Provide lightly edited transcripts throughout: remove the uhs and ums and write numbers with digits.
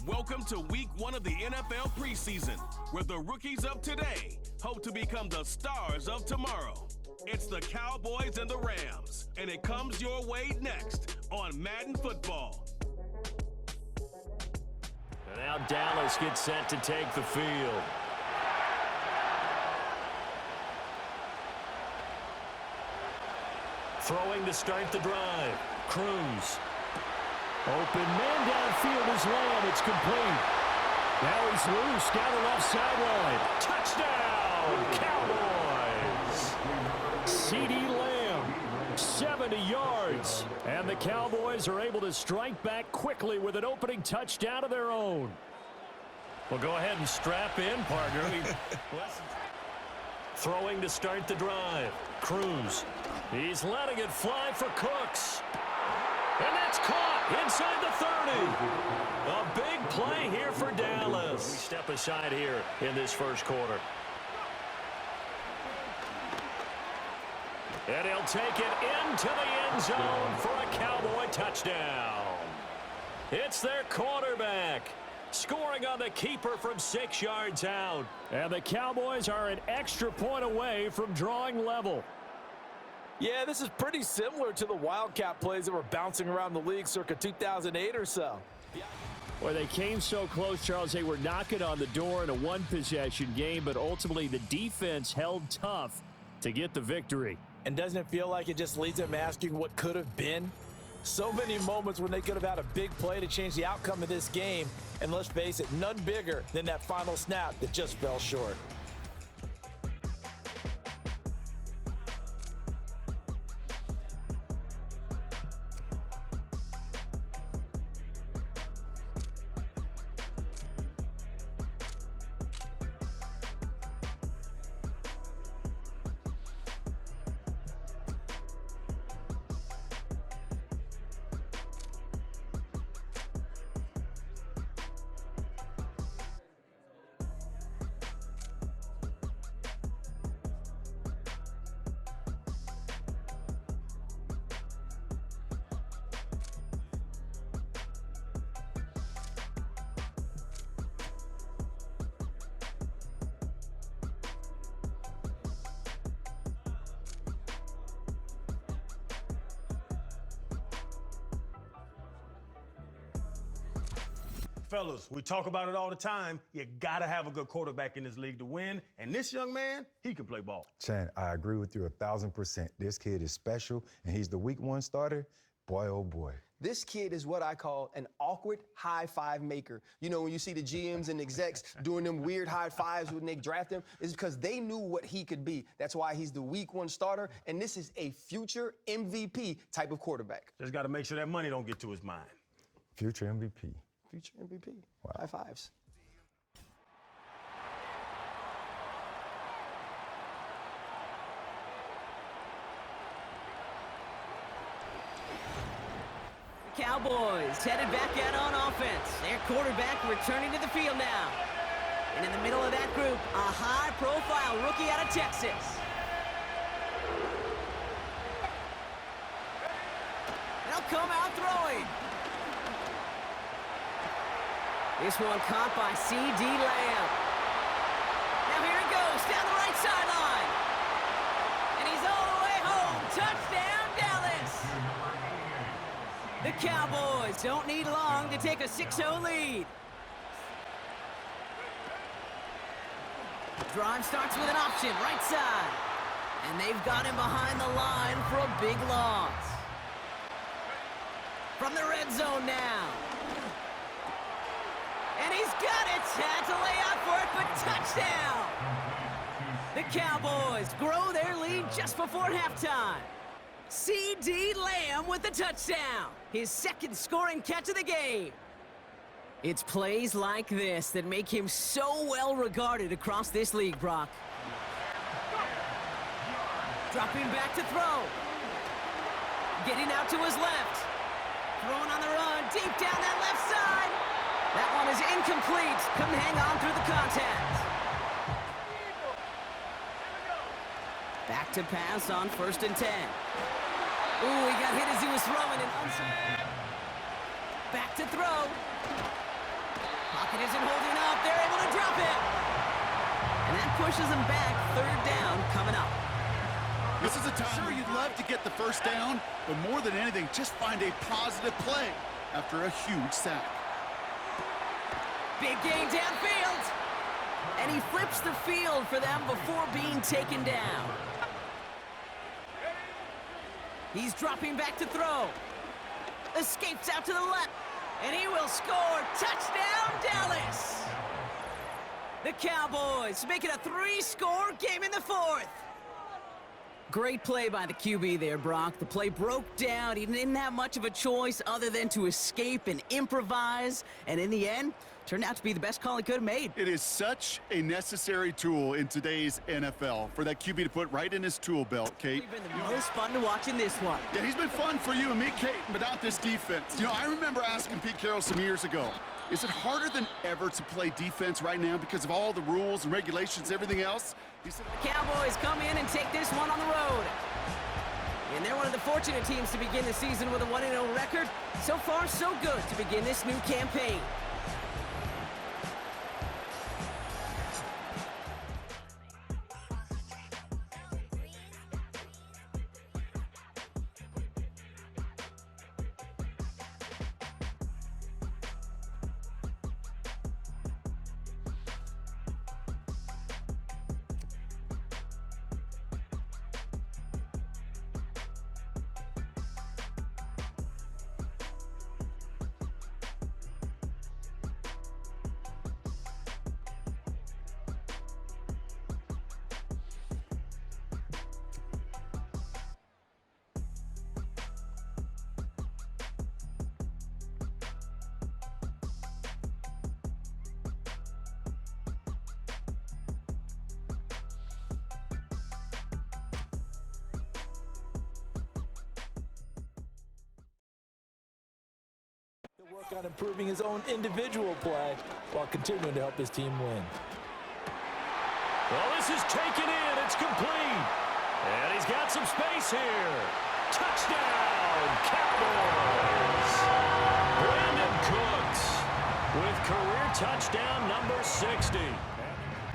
Welcome to week 1 of the NFL preseason, where the rookies of today hope to become the stars of tomorrow. It's the Cowboys and the Rams, and it comes your way next on Madden Football. And now Dallas gets set to take the field. Throwing to start the drive. Cruz. Open man downfield is Lamb. It's complete. Now he's loose down the left sideline. Touchdown, Cowboys! CeeDee Lamb, 70 yards. And the Cowboys are able to strike back quickly with an opening touchdown of their own. Well, go ahead and strap in, partner. Throwing to start the drive. Cruz. He's letting it fly for Cooks. And that's caught inside the 30. A big play here for Dallas. We step aside here in this first quarter. And he'll take it into the end zone for a Cowboy touchdown. It's their quarterback scoring on the keeper from 6 yards out. And the Cowboys are an extra point away from drawing level. Yeah, this is pretty similar to the Wildcat plays that were bouncing around the league circa 2008 or so. Well, they came so close, Charles. They were knocking on the door in a one-possession game, but ultimately the defense held tough to get the victory. And doesn't it feel like it just leads them asking what could have been? So many moments when they could have had a big play to change the outcome of this game. And let's face it, none bigger than that final snap that just fell short. Fellas, we talk about it all the time. You got to have a good quarterback in this league to win. And this young man, he can play ball. Chan, I agree with you 1,000%. This kid is special, and he's the week 1 starter. Boy, oh boy. This kid is what I call an awkward high five maker. You know, when you see the GMs and execs doing them weird high fives when they draft him, it's because they knew what he could be. That's why he's the week 1 starter, and this is a future MVP type of quarterback. Just got to make sure that money don't get to his mind. Future MVP. Future MVP. Wow. High fives. Cowboys headed back out on offense. Their quarterback returning to the field now. And in the middle of that group, a high-profile rookie out of Texas. They'll come out throwing. This one caught by CeeDee Lamb. Now here it goes, down the right sideline. And he's all the way home. Touchdown, Dallas. The Cowboys don't need long to take a 6-0 lead. Drive starts with an option, right side. And they've got him behind the line for a big loss. From the red zone now. And he's got it. Had to lay out for it, but touchdown. The Cowboys grow their lead just before halftime. CeeDee Lamb with the touchdown. His second scoring catch of the game. It's plays like this that make him so well regarded across this league, Brock. Dropping back to throw. Getting out to his left. Throwing on the run, deep down that left side. That one is incomplete. Couldn't hang on through the contact. Back to pass on 1st and 10. Ooh, he got hit as he was throwing. And back to throw. pocket isn't holding up. They're able to drop it. And that pushes them back. Third down coming up. This is a time where you'd love to get the first down, but more than anything, just find a positive play after a huge sack. Big gain downfield. And he flips the field for them before being taken down. He's dropping back to throw. Escapes out to the left. And he will score. Touchdown, Dallas. The Cowboys make it a 3-score game in the fourth. Great play by the QB there, Brock. The play broke down. He didn't have much of a choice other than to escape and improvise. And in the end, turned out to be the best call he could have made. It is such a necessary tool in today's NFL for that QB to put right in his tool belt, Kate. It's been the most fun to watch in this one. Yeah, he's been fun for you and me, Kate, but not this defense. You know, I remember asking Pete Carroll some years ago, is it harder than ever to play defense right now because of all the rules and regulations, everything else? He said, The Cowboys come in and take this one on the road. And they're one of the fortunate teams to begin the season with a 1-0 record. So far, so good to begin this new campaign. Work on improving his own individual play while continuing to help his team win. Well, this is taken in. It's complete. And he's got some space here. Touchdown, Cowboys. Brandon Cooks with career touchdown number 60.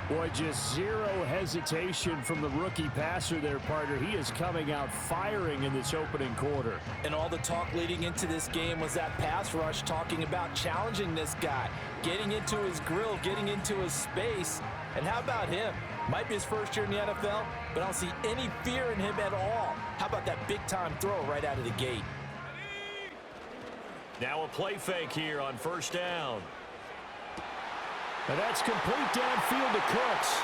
Boy, just zero hesitation from the rookie passer there, partner. He is coming out firing in this opening quarter. And all the talk leading into this game was that pass rush talking about challenging this guy, getting into his grill, getting into his space. And how about him? Might be his first year in the NFL, but I don't see any fear in him at all. How about that big-time throw right out of the gate? Now a play fake here on first down. And that's complete downfield to Cooks.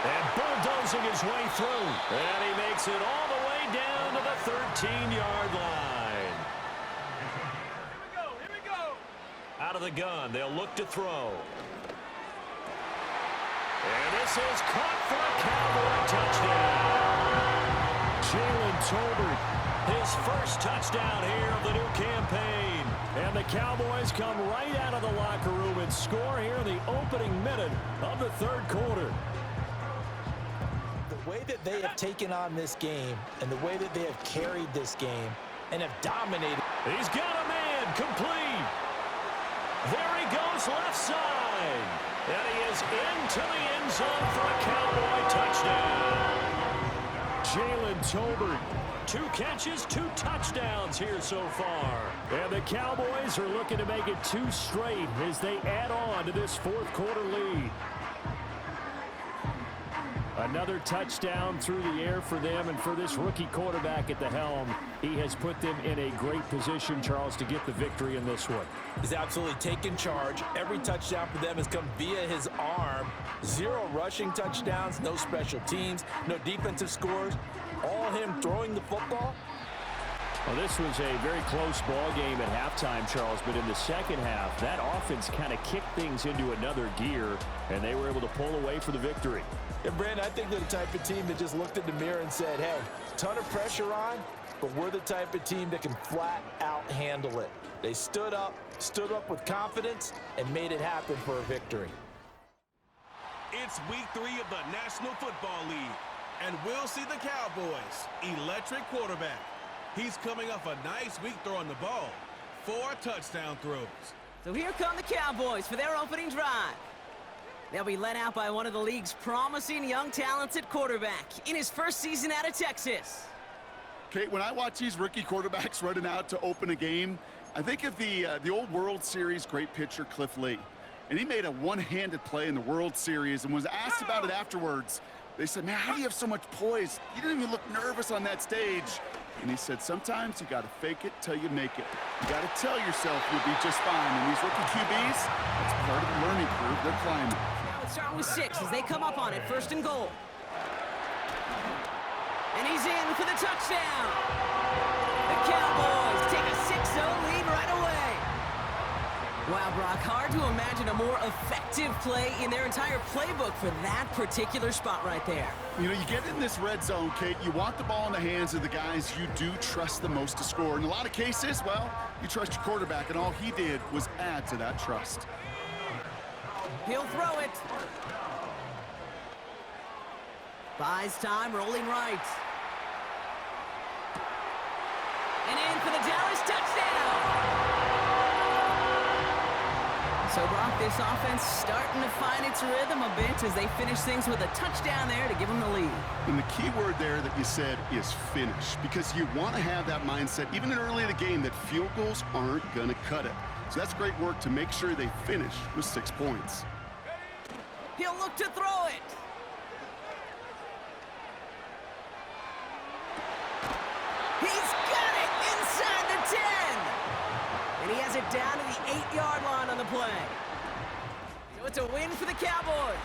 And bulldozing his way through. And he makes it all the way down to the 13-yard line. Here we go. Out of the gun, they'll look to throw. And this is caught for a Cowboy touchdown. Jalen Tolbert, his first touchdown here of the new campaign. And the Cowboys come right out of the locker room and score here in the opening minute of the third quarter. The way that they have taken on this game and the way that they have carried this game and have dominated. He's got a man complete. There he goes left side. And he is into the end zone for a Cowboy touchdown. Jalen Tolbert, 2 catches, 2 touchdowns here so far. And the Cowboys are looking to make it 2 straight as they add on to this fourth quarter lead. Another touchdown through the air for them, and for this rookie quarterback at the helm, he has put them in a great position, Charles, to get the victory in this one. He's absolutely taken charge. Every touchdown for them has come via his arm. 0 rushing touchdowns, no special teams, no defensive scores. All him throwing the football. Well, this was a very close ball game at halftime, Charles, but in the second half, that offense kind of kicked things into another gear, and they were able to pull away for the victory. And Brandon, I think they're the type of team that just looked in the mirror and said, hey, ton of pressure on, but we're the type of team that can flat out handle it. They stood up with confidence, and made it happen for a victory. It's week 3 of the National Football League, and we'll see the Cowboys' electric quarterback. He's coming off a nice week throwing the ball. 4 touchdown throws. So here come the Cowboys for their opening drive. They'll be led out by one of the league's promising young talents at quarterback in his first season out of Texas. Kate, when I watch these rookie quarterbacks running out to open a game, I think of the old World Series great pitcher Cliff Lee. And he made a one-handed play in the World Series and was asked about it afterwards. They said, man, how do you have so much poise? You didn't even look nervous on that stage. And he said, sometimes you got to fake it till you make it. You got to tell yourself you'll be just fine. And these rookie QBs, that's part of the learning curve they're climbing. Now it's starting with 6 as they come up on it, 1st and goal. And he's in for the touchdown. The Cowboys take a 6-0 lead right away. Wow, Brock, hard to imagine a more effective play in their entire playbook for that particular spot right there. You know, you get in this red zone, Kate, you want the ball in the hands of the guys you do trust the most to score. In a lot of cases, well, you trust your quarterback, and all he did was add to that trust. He'll throw it. Buys time, rolling right. And in for the Dallas touchdown. So, Brock, this offense starting to find its rhythm a bit as they finish things with a touchdown there to give them the lead. And the key word there that you said is finish, because you want to have that mindset, even in early in the game, that field goals aren't going to cut it. So that's great work to make sure they finish with 6 points. He'll look to throw it. He's got it inside the 10. And he has it down to the 8-yard line on the play. So it's a win for the Cowboys.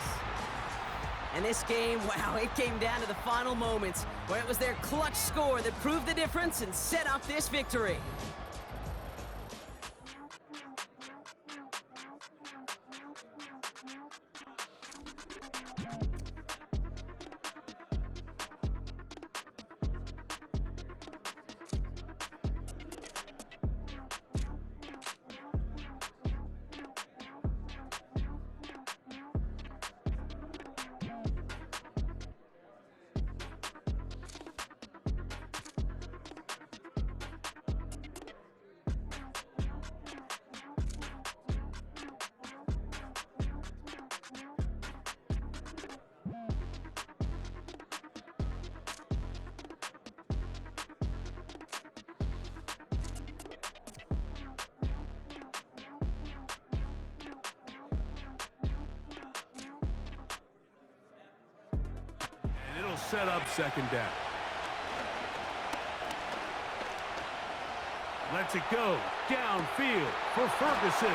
And this game, wow, it came down to the final moments where it was their clutch score that proved the difference and set up this victory. Set up 2nd down. Lets it go downfield for Ferguson.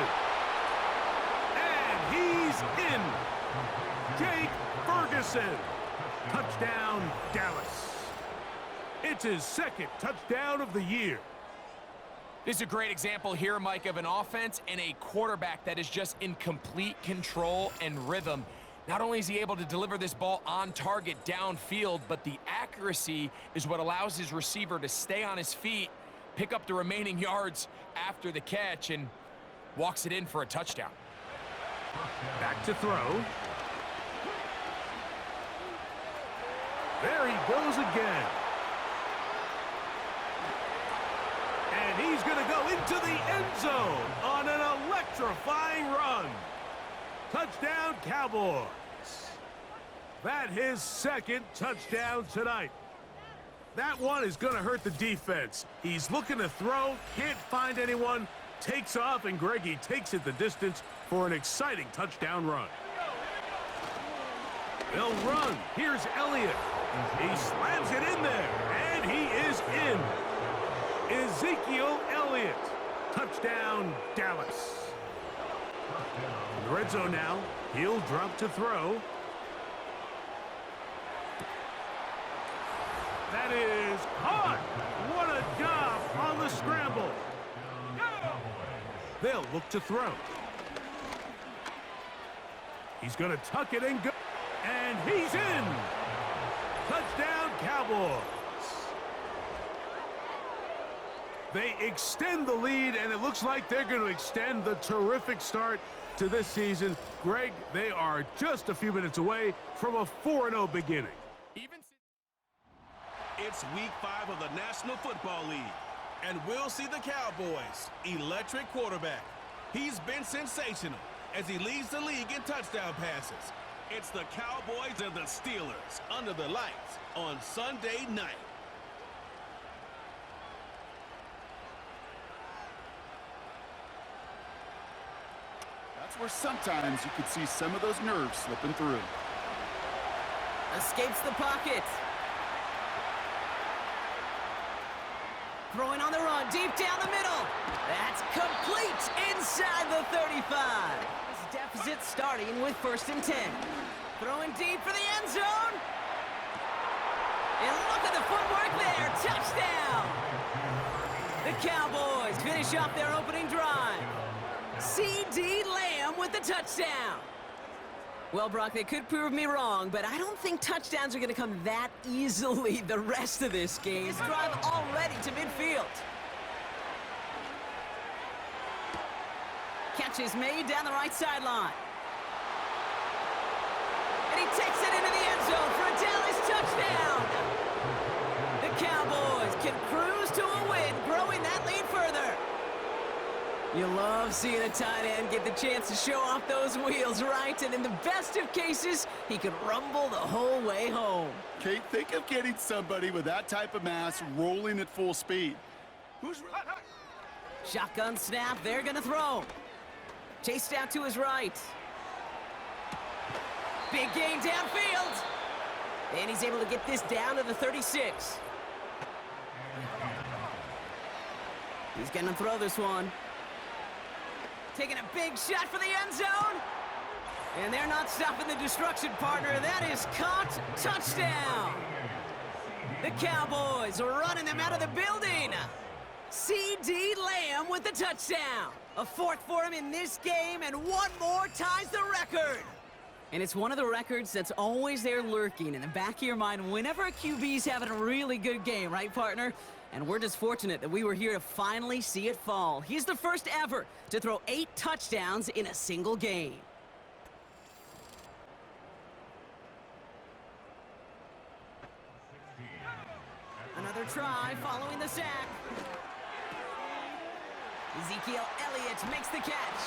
And he's in. Jake Ferguson. Touchdown, Dallas. It's his 2nd touchdown of the year. This is a great example here, Mike, of an offense and a quarterback that is just in complete control and rhythm. Not only is he able to deliver this ball on target downfield, but the accuracy is what allows his receiver to stay on his feet, pick up the remaining yards after the catch, and walks it in for a touchdown. Back to throw. There he goes again. And he's going to go into the end zone on an electrifying run. Touchdown, Cowboys. That his 2nd touchdown tonight. That one is going to hurt the defense. He's looking to throw, can't find anyone, takes off, and Greggy takes it the distance for an exciting touchdown run. They'll run. Here's Elliott. He slams it in there, and he is in. Ezekiel Elliott. Touchdown, Dallas. In the red zone now, he'll drop to throw. That is caught. What a job on the scramble. They'll look to throw. He's going to tuck it and go. And he's in. Touchdown, Cowboys. They extend the lead, and it looks like they're going to extend the terrific start to this season. Greg, they are just a few minutes away from a 4-0 beginning. It's week 5 of the National Football League, and we'll see the Cowboys' electric quarterback, He's been sensational as he leads the league in touchdown passes. It's the Cowboys and the Steelers under the lights on Sunday night. That's where sometimes you could see some of those nerves slipping through. Escapes the pocket. Throwing on the run, deep down the middle. That's complete inside the 35. This deficit starting with 1st and 10. Throwing deep for the end zone. And look at the footwork there. Touchdown. The Cowboys finish off their opening drive. C.D. Lamb with the touchdown. Well, Brock, they could prove me wrong, but I don't think touchdowns are going to come that easily the rest of this game. This drive already to midfield. Catch is made down the right sideline. And he takes it into the end zone for a Dallas touchdown. The Cowboys can cruise to a win, growing that lead further. You love seeing a tight end get the chance to show off those wheels, right? And in the best of cases, he could rumble the whole way home. Kate, think of getting somebody with that type of mass rolling at full speed. Shotgun snap, they're gonna throw. Chased out to his right. Big gain downfield. And he's able to get this down to the 36. He's gonna throw this one. Taking a big shot for the end zone. And they're not stopping the destruction, partner. That is caught. Touchdown. The Cowboys are running them out of the building. C.D. Lamb with the touchdown. A 4th for him in this game, and one more ties the record. And it's one of the records that's always there lurking in the back of your mind whenever a QB's having a really good game, right, partner? And we're just fortunate that we were here to finally see it fall. He's the first ever to throw 8 touchdowns in a single game. Another try following the sack. Ezekiel Elliott makes the catch.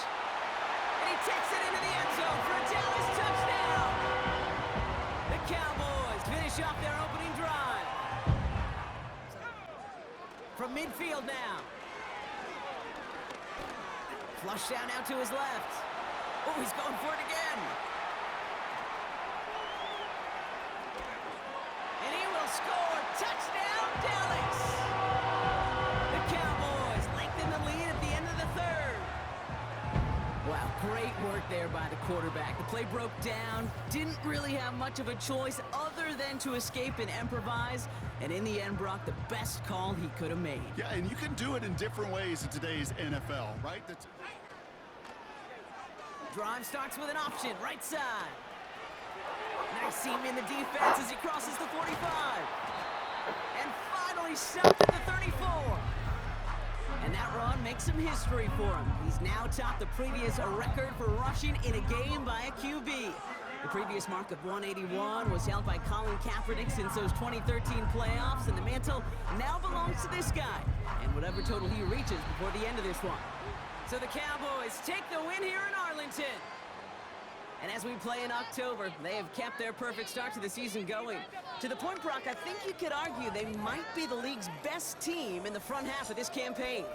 And he takes it into the end zone for a Dallas touchdown. The Cowboys finish off their opening drive. From midfield now. Flush down out to his left. Oh, he's going for it again. And he will score. Touchdown, Dallas. The Cowboys lengthen the lead at the end of the 3rd. Wow, great work there by the quarterback. The play broke down. Didn't really have much of a choice other than to escape and improvise. And in the end, Brock, the best call he could have made. Yeah, and you can do it in different ways in today's NFL, right? Drive starts with an option, right side. Nice seam in the defense as he crosses the 45. And finally stopped at the 34. And that run makes some history for him. He's now topped the previous record for rushing in a game by a QB. The previous mark of 181 was held by Colin Kaepernick since those 2013 playoffs, and the mantle now belongs to this guy, and whatever total he reaches before the end of this one. So the Cowboys take the win here in Arlington. And as we play in October, they have kept their perfect start to the season going. To the point, Brock, I think you could argue they might be the league's best team in the front half of this campaign.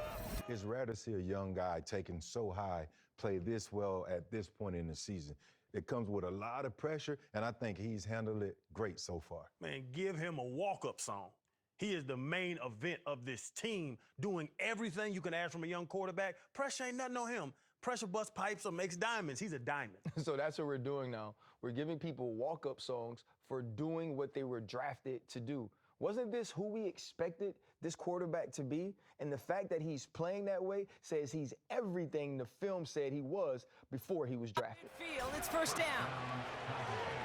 It's rare to see a young guy taken so high play this well at this point in the season. It comes with a lot of pressure, and I think he's handled it great so far. Man, give him a walk-up song. He is the main event of this team, doing everything you can ask from a young quarterback. Pressure ain't nothing on him. Pressure busts pipes or makes diamonds. He's a diamond. So that's what we're doing now. We're giving people walk-up songs for doing what they were drafted to do. Wasn't this who we expected this quarterback to be? And the fact that he's playing that way says he's everything the film said he was before he was drafted. Field, it's first down.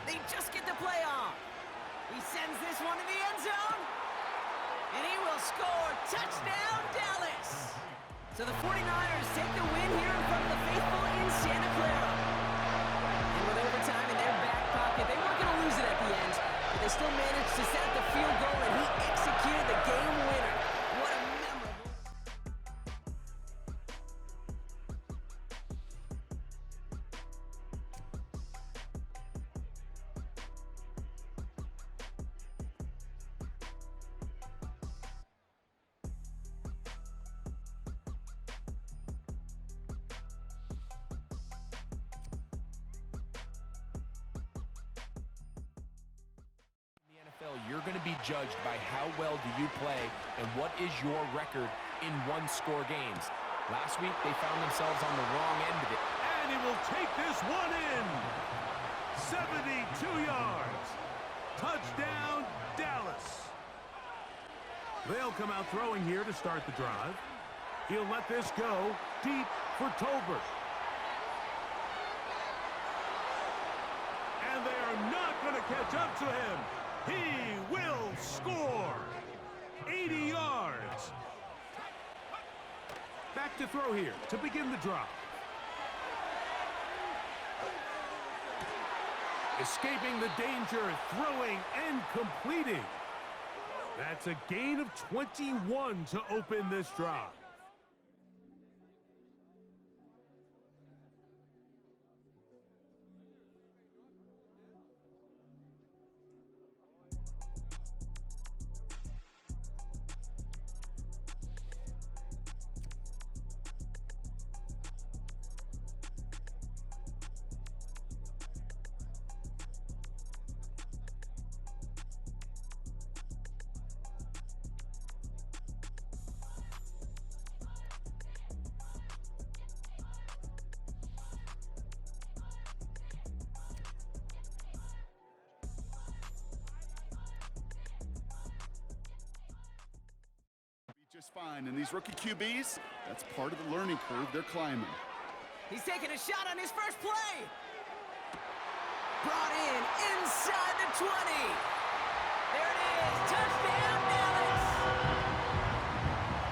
They just get the play off. He sends this one to the end zone. And he will score. Touchdown, Dallas. So the 49ers take the win here in front of the faithful in Santa Clara. And with overtime in their back pocket, they weren't going to lose it at the end. But they still managed to set up the field goal, and he executed the game winner. What a memorable... You're going to be judged by how well do you play and what is your record in one-score games. Last week, they found themselves on the wrong end of it. And he will take this one in. 72 yards. Touchdown, Dallas. They'll come out throwing here to start the drive. He'll let this go deep for Tolbert. And they are not going to catch up to him. He will score. 80 yards. Back to throw here to begin the drive. Escaping the danger, throwing and completing. That's a gain of 21 to open this drive. Just fine, and these rookie QBs, that's part of the learning curve they're climbing. He's taking a shot on his first play. Brought in inside the 20. There it is. Touchdown, Dallas.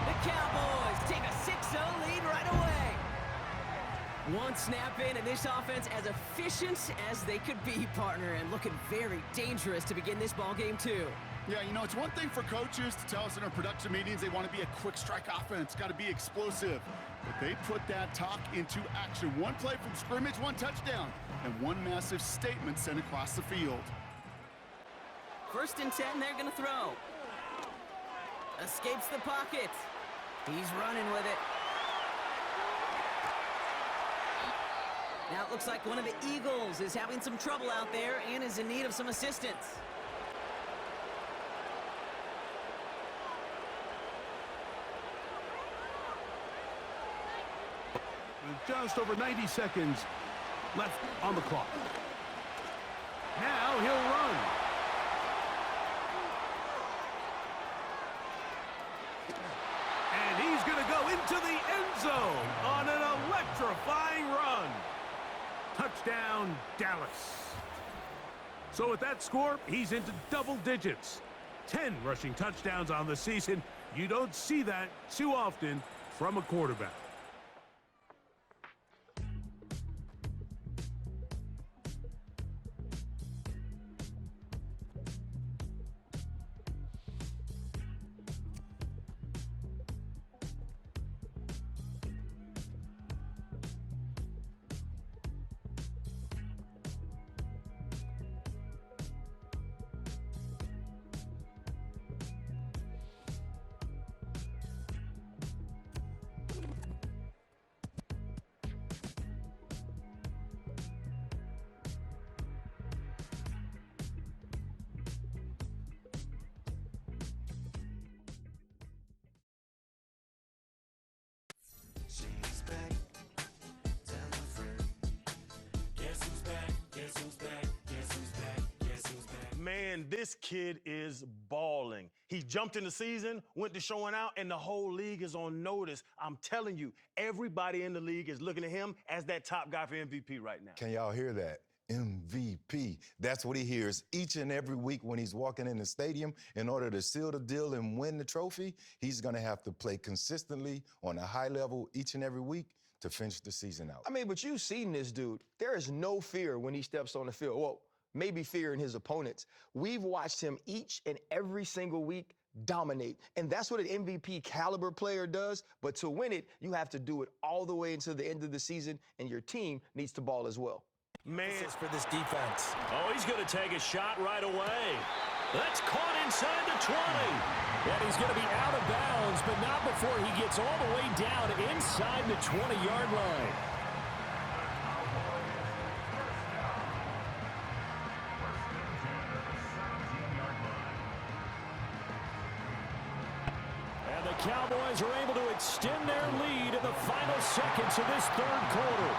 The Cowboys take a 6-0 lead right away. One snap in, and this offense as efficient as they could be, partner, and looking very dangerous to begin this ball game too. Yeah, you know, it's one thing for coaches to tell us in our production meetings they want to be a quick strike offense, got to be explosive. But they put that talk into action. One play from scrimmage, one touchdown, and one massive statement sent across the field. 1st and 10, they're going to throw. Escapes the pocket. He's running with it. Now it looks like one of the Eagles is having some trouble out there and is in need of some assistance. Just over 90 seconds left on the clock. Now he'll run. And he's going to go into the end zone on an electrifying run. Touchdown, Dallas. So with that score, he's into double digits. 10 rushing touchdowns on the season. You don't see that too often from a quarterback. Man, this kid is balling. He jumped in the season, went to showing out, and the whole league is on notice. I'm telling you, everybody in the league is looking at him as that top guy for MVP right now. Can y'all hear that? MVP. That's what he hears each and every week when he's walking in the stadium. In order to seal the deal and win the trophy, he's going to have to play consistently on a high level each and every week to finish the season out. I mean, but you've seen this dude. There is no fear when he steps on the field. Well, maybe fear in his opponents. We've watched him each and every single week dominate. And that's what an MVP caliber player does. But to win it, you have to do it all the way until the end of the season, and your team needs to ball as well. Man, for this defense. Oh, he's going to take a shot right away. That's caught inside the 20. And he's going to be out of bounds, but not before he gets all the way down inside the 20-yard line. the Cowboys are able to extend their lead in the final seconds of this third quarter.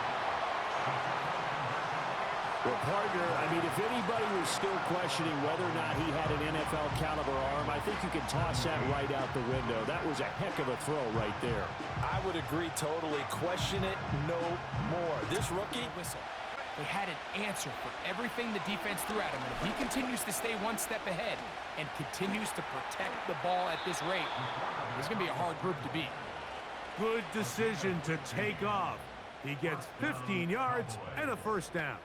Well, partner, I mean, if anybody was still questioning whether or not he had an NFL caliber arm, I think you can toss that right out the window. That was a heck of a throw right there. I would agree totally. Question it no more. This rookie, Whistle. They had an answer for everything the defense threw at him. And if he continues to stay one step ahead and continues to protect the ball at this rate, it's going to be a hard group to beat. Good decision to take off. He gets 15 yards and a first down.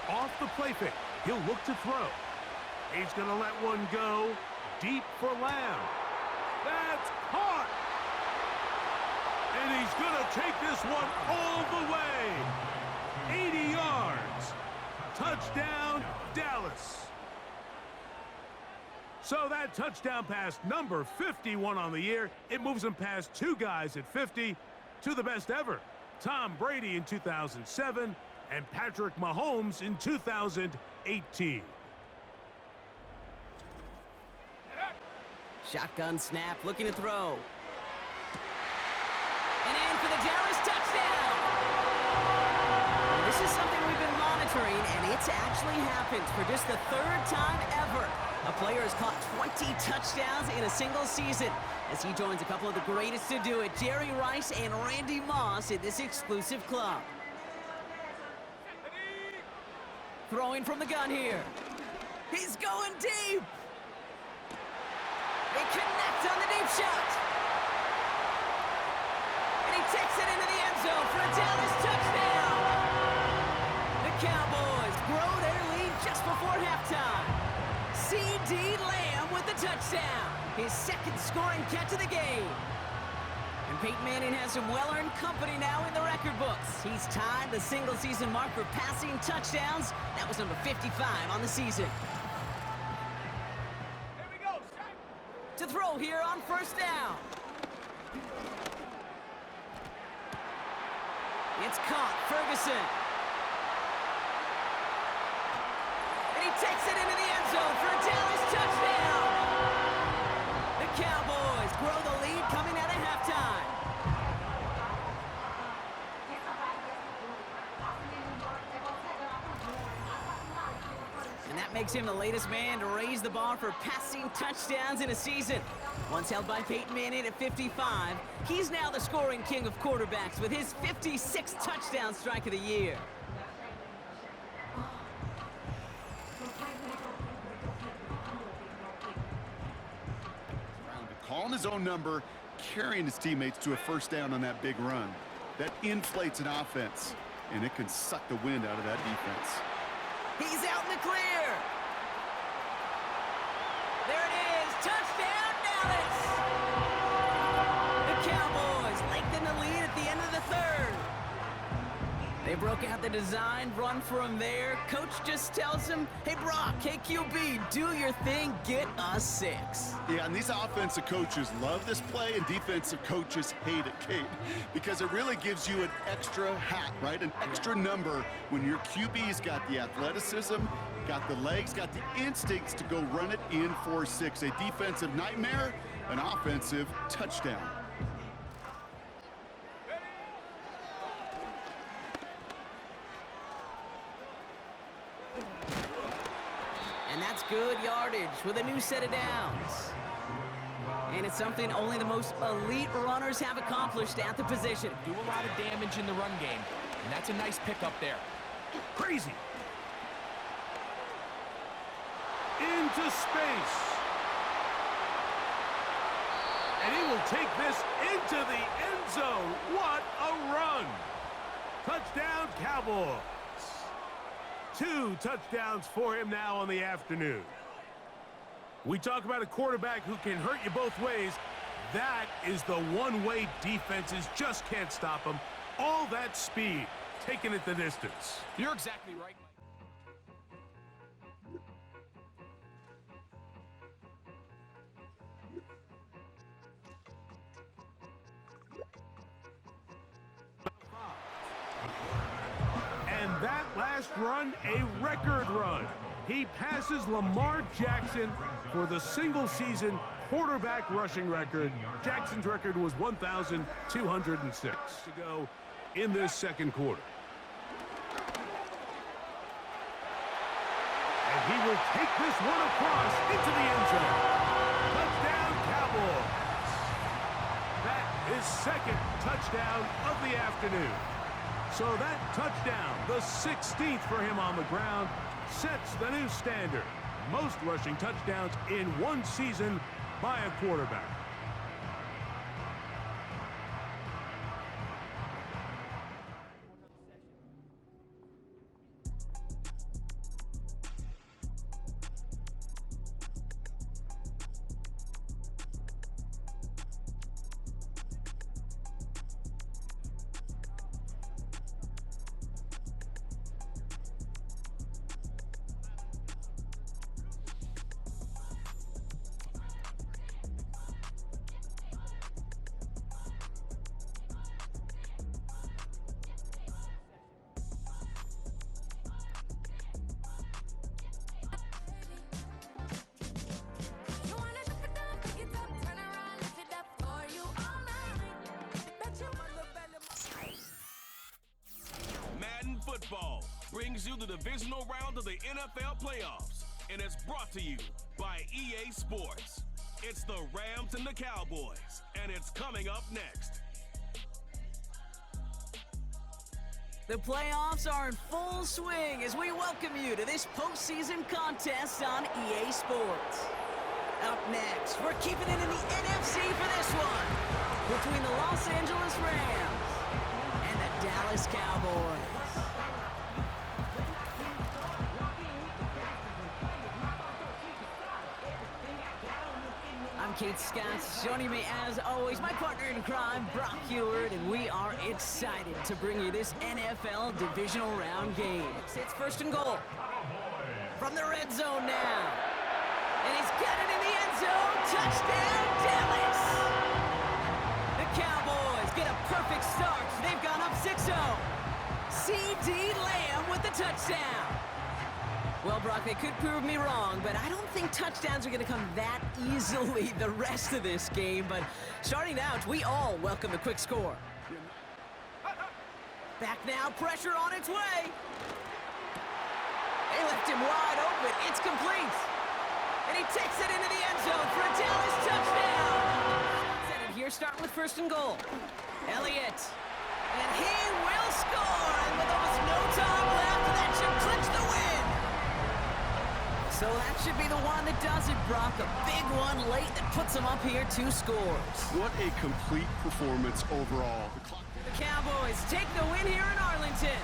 Off the play fake, he'll look to throw. He's going to let one go deep for Lamb. That's caught! And he's going to take this one all the way. 80 yards. Touchdown, Dallas. So that touchdown pass, number 51 on the year, it moves him past two guys at 50 to the best ever. Tom Brady in 2007 and Patrick Mahomes in 2018. Shotgun snap, looking to throw. And in for the Dallas touchdown. This is something we've been monitoring, and it's actually happened for just the third time ever. A player has caught 20 touchdowns in a single season as he joins a couple of the greatest to do it, Jerry Rice and Randy Moss, in this exclusive club. Throwing from the gun here. He's going deep. They connect on the deep shot. And he takes it into the end zone for a Dallas touchdown. The Cowboys grow their lead just before halftime. C.D. Lamb with the touchdown. His second scoring catch of the game. And Peyton Manning has some well-earned company now in the record books. He's tied the single-season mark for passing touchdowns. That was number 55 on the season. Here we go. To throw here on first down. It's caught. Ferguson. And he takes it into the end zone for a Dallas touchdown. The Cowboys grow the lead coming out of halftime. And that makes him the latest man to raise the bar for passing touchdowns in a season. Once held by Peyton Manning at 55, he's now the scoring king of quarterbacks with his 56th touchdown strike of the year. Calling his own number, carrying his teammates to a first down on that big run. That inflates an offense, and it can suck the wind out of that defense. He's out in the clear. There it is. Touchdown, Dallas. The Cowboys lengthen the lead at the end of the third. They broke out the design run from there. Coach just tells him, hey, Brock, hey, QB, do your thing, get us 6. Yeah, and these offensive coaches love this play, and defensive coaches hate it, Kate, because it really gives you an extra hat, right? An extra number when your QB's got the athleticism, got the legs, got the instincts to go run it in for 6. A defensive nightmare, an offensive touchdown. And that's good yardage with a new set of downs. And it's something only the most elite runners have accomplished at the position. Do a lot of damage in the run game, and that's a nice pickup there. Crazy. Into space. And he will take this into the end zone. What a run. Touchdown, Cowboys. 2 touchdowns for him now on the afternoon. We talk about a quarterback who can hurt you both ways. That is the one-way defenses just can't stop him. All that speed, taking it the distance. You're exactly right, Mike. that last run a record run. He passes Lamar Jackson for the single-season quarterback rushing record. Jackson's record was 1,206 to go in this second quarter. And he will take this one across into the end zone. Touchdown, Cowboys. That is second touchdown of the afternoon. So that touchdown, the 16th for him on the ground, sets the new standard. Most rushing touchdowns in one season by a quarterback. Football brings you the divisional round of the NFL playoffs, and it's brought to you by EA Sports. It's the Rams and the Cowboys, and it's coming up next. The playoffs are in full swing as we welcome you to this postseason contest on EA Sports. Up next, we're keeping it in the NFC for this one, between the Los Angeles Rams and the Dallas Cowboys. I'm Kate Scott, joining me as always, my partner in crime, Brock Heward, and we are excited to bring you this NFL divisional round game. It's first and goal from the red zone now, and he's got it in the end zone. Touchdown, Dallas! The Cowboys get a perfect start. They've gone up 6-0. C.D. Lamb with the touchdown. Well, Brock, they could prove me wrong, but I don't think touchdowns are going to come that easily the rest of this game. But starting out, we all welcome a quick score. Back now, pressure on its way. They left him wide open. It's complete. And he takes it into the end zone for a Dallas touchdown. Set it here, starting with first and goal. Elliott. And he will score. And with almost no time left, that should clinch the win. So that should be the one that does it, Brock. A big one late that puts them up here 2 scores. What a complete performance overall. The Cowboys take the win here in Arlington.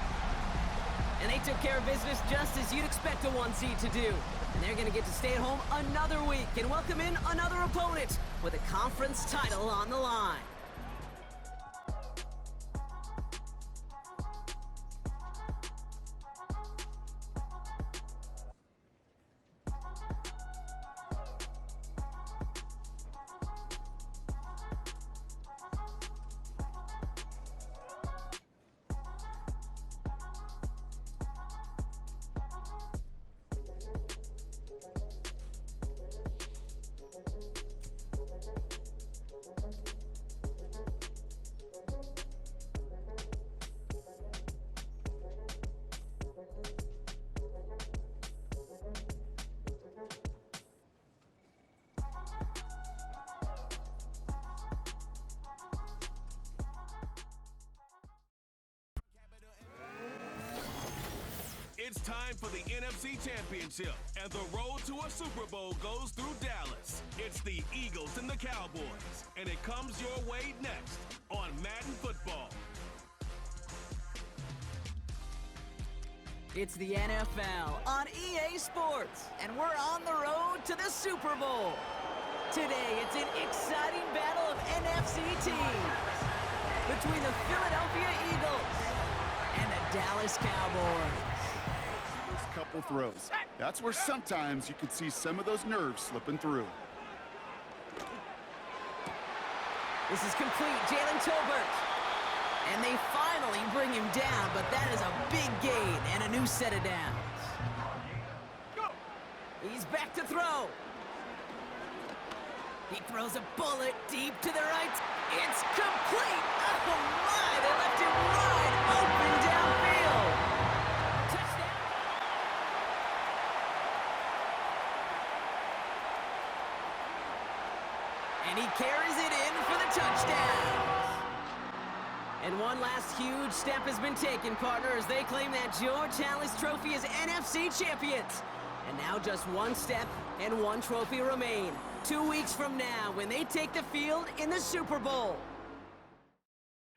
And they took care of business just as you'd expect a 1 seed to do. And they're going to get to stay at home another week and welcome in another opponent with a conference title on the line. It's time for the NFC Championship, and the road to a Super Bowl goes through Dallas. It's the Eagles and the Cowboys, and it comes your way next on Madden Football. It's the NFL on EA Sports, and we're on the road to the Super Bowl. Today, it's an exciting battle of NFC teams between the Philadelphia Eagles and the Dallas Cowboys. Couple throws. That's where sometimes you could see some of those nerves slipping through. This is complete. Jalen Tolbert. And they finally bring him down, but that is a big gain set of downs. He's back to throw. He throws a bullet deep to the right. It's complete. Oh, my. They left him wide open downfield. Touchdown. And he carries it in for the touchdown. And one last huge step has been taken, partner, as they claim that George Halas Trophy as NFC champions. And now just one step and one trophy remain. 2 weeks from now when they take the field in the Super Bowl.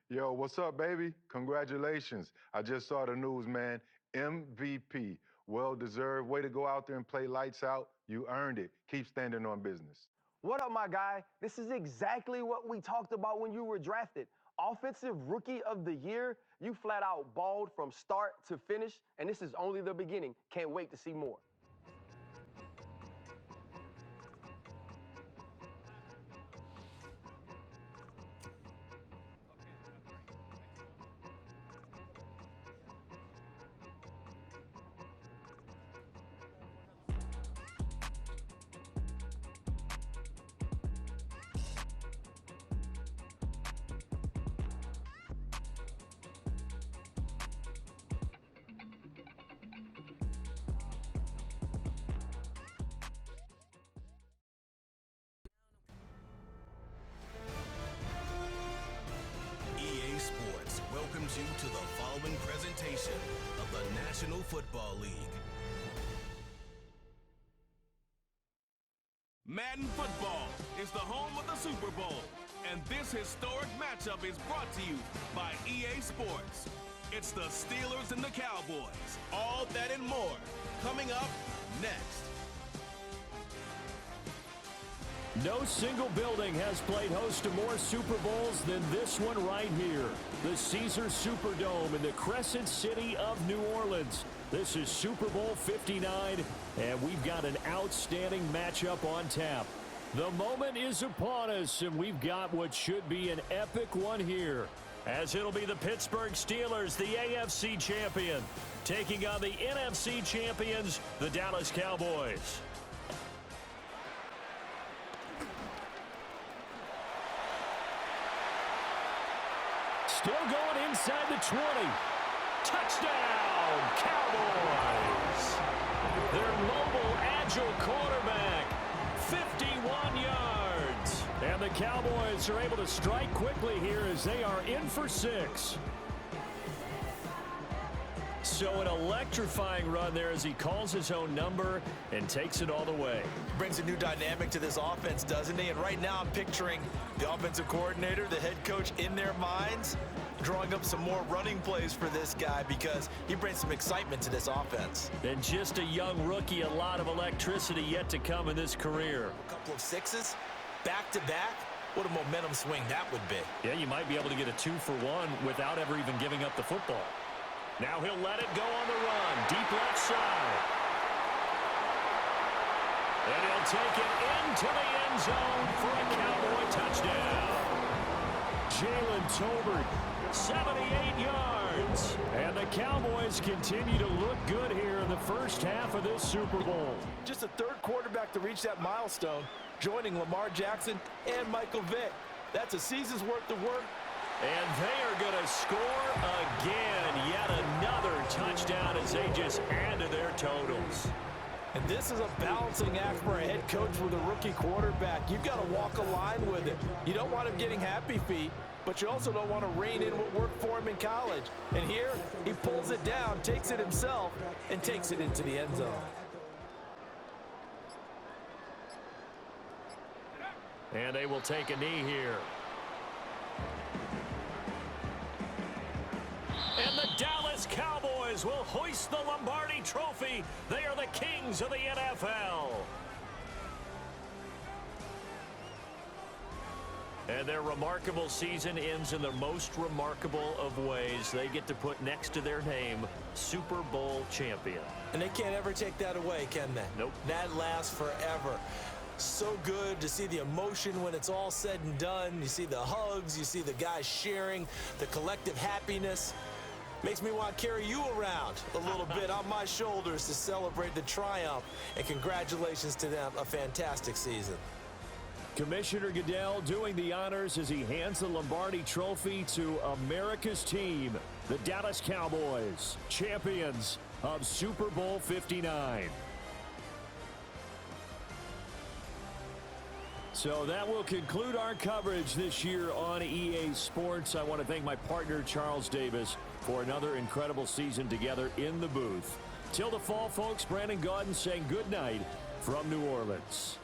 Yo, what's up, baby? Congratulations. I just saw the news, man. MVP. Well-deserved. Way to go out there and play lights out. You earned it. Keep standing on business. What up, my guy? This is exactly what we talked about when you were drafted. Offensive Rookie of the Year. You flat out balled from start to finish, and this is only the beginning. Can't wait to see more. EA Sports welcomes you to the following presentation of the National Football League. Madden Football is the home of the Super Bowl, and this historic matchup is brought to you by EA Sports. It's the Steelers and the Cowboys. All that and more coming up next. No single building has played host to more Super Bowls than this one right here. The Caesars Superdome in the Crescent City of New Orleans. This is Super Bowl 59, and we've got an outstanding matchup on tap. The moment is upon us, and we've got what should be an epic one here. As it'll be the Pittsburgh Steelers, the AFC champion, taking on the NFC champions, the Dallas Cowboys. Still going inside the 20. Touchdown, Cowboys. Their mobile, agile quarterback, 51 yards. And the Cowboys are able to strike quickly here as they are in for 6. So an electrifying run there as he calls his own number and takes it all the way. Brings a new dynamic to this offense, doesn't he? And right now I'm picturing the offensive coordinator, the head coach in their minds, drawing up some more running plays for this guy because he brings some excitement to this offense. And just a young rookie, a lot of electricity yet to come in this career. A couple of 6s, back-to-back. What a momentum swing that would be. Yeah, you might be able to get a 2-for-1 without ever even giving up the football. Now he'll let it go on the run, deep left side. And he'll take it into the end zone for a Cowboy touchdown. Jalen Tolbert, 78 yards. And the Cowboys continue to look good here in the first half of this Super Bowl. Just a third quarterback to reach that milestone, joining Lamar Jackson and Michael Vick. That's a season's worth of work. And they are going to score again. Yet another touchdown as they just add to their totals. And this is a balancing act for a head coach with a rookie quarterback. You've got to walk a line with it. You don't want him getting happy feet, but you also don't want to rein in what worked for him in college. And here, he pulls it down, takes it himself, and takes it into the end zone. And they will take a knee here. And the Dallas Cowboys will hoist the Lombardi Trophy. They are the kings of the NFL. And their remarkable season ends in the most remarkable of ways. They get to put next to their name, Super Bowl champion. And they can't ever take that away, can they? Nope. That lasts forever. So good to see the emotion when it's all said and done. You see the hugs, you see the guys sharing, the collective happiness. Makes me want to carry you around a little bit on my shoulders to celebrate the triumph. And congratulations to them. A fantastic season. Commissioner Goodell doing the honors as he hands the Lombardi Trophy to America's team, the Dallas Cowboys, champions of Super Bowl 59. So that will conclude our coverage this year on EA Sports. I want to thank my partner, Charles Davis, for another incredible season together in the booth. Till the fall, folks, Brandon Gaudin saying good night from New Orleans.